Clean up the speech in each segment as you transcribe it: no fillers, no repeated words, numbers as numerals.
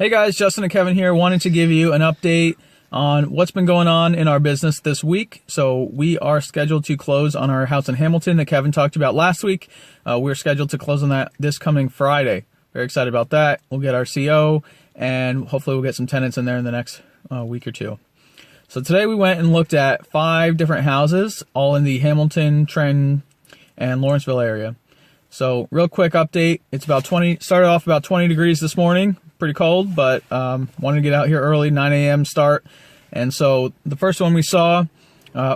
Hey guys, Justin and Kevin here. Wanted to give you an update on what's been going on in our business this week. So we are scheduled to close on our house in Hamilton that Kevin talked about last week. We're scheduled to close on that this coming Friday. Very excited about that. We'll get our CO and hopefully we'll get some tenants in there in the next week or two. So today we went and looked at 5 different houses, all in the Hamilton, Trenton, and Lawrenceville area. So real quick update. It's about started off about 20 degrees this morning. Pretty cold, but wanted to get out here early, 9 a.m. start. And so the first one we saw,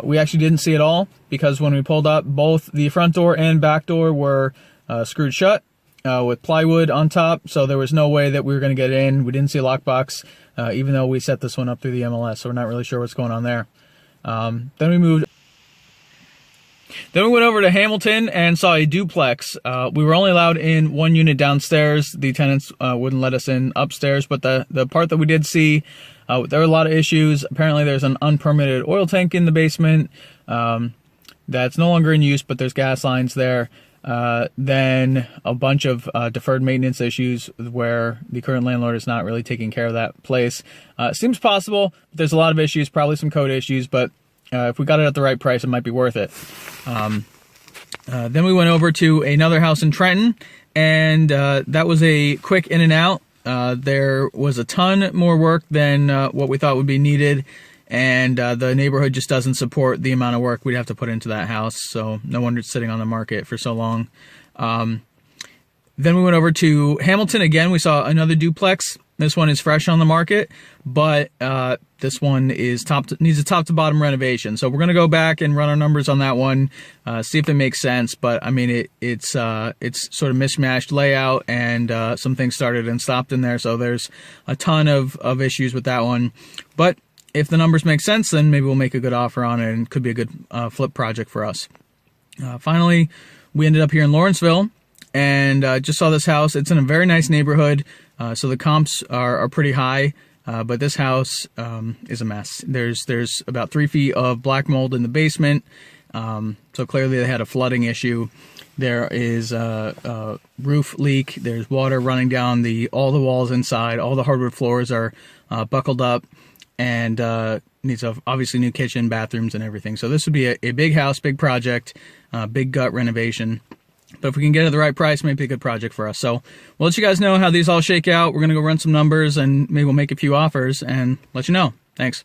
we actually didn't see at all because when we pulled up, both the front door and back door were screwed shut with plywood on top. So there was no way that we were going to get in. We didn't see a lockbox, even though we set this one up through the MLS. So we're not really sure what's going on there. Then we went over to Hamilton and saw a duplex. We were only allowed in 1 unit downstairs. The tenants wouldn't let us in upstairs, but the part that we did see, there were a lot of issues. Apparently there's an unpermitted oil tank in the basement that's no longer in use, but there's gas lines there. Then a bunch of deferred maintenance issues where the current landlord is not really taking care of that place. Seems possible. There's a lot of issues, probably some code issues, but if we got it at the right price, it might be worth it. Then we went over to another house in Trenton, and that was a quick in and out. There was a ton more work than what we thought would be needed, and the neighborhood just doesn't support the amount of work we'd have to put into that house, so no wonder it's sitting on the market for so long. Then we went over to Hamilton again. We saw another duplex. This one is fresh on the market, but this one is needs a top to bottom renovation. So we're going to go back and run our numbers on that one, see if it makes sense. But I mean, it's sort of mismatched layout, and some things started and stopped in there. So there's a ton of issues with that one. But if the numbers make sense, then maybe we'll make a good offer on it, and it could be a good flip project for us. Finally, we ended up here in Lawrenceville, and just saw this house. It's in a very nice neighborhood, so the comps are pretty high, but this house is a mess. There's about 3 feet of black mold in the basement, so clearly they had a flooding issue. There is a roof leak. There's water running down all the walls inside. All the hardwood floors are buckled up, and needs obviously new kitchen, bathrooms, and everything. So this would be a big house, big project, big gut renovation. But if we can get it at the right price, maybe a good project for us. So we'll let you guys know how these all shake out. We're going to go run some numbers, and maybe we'll make a few offers and let you know. Thanks.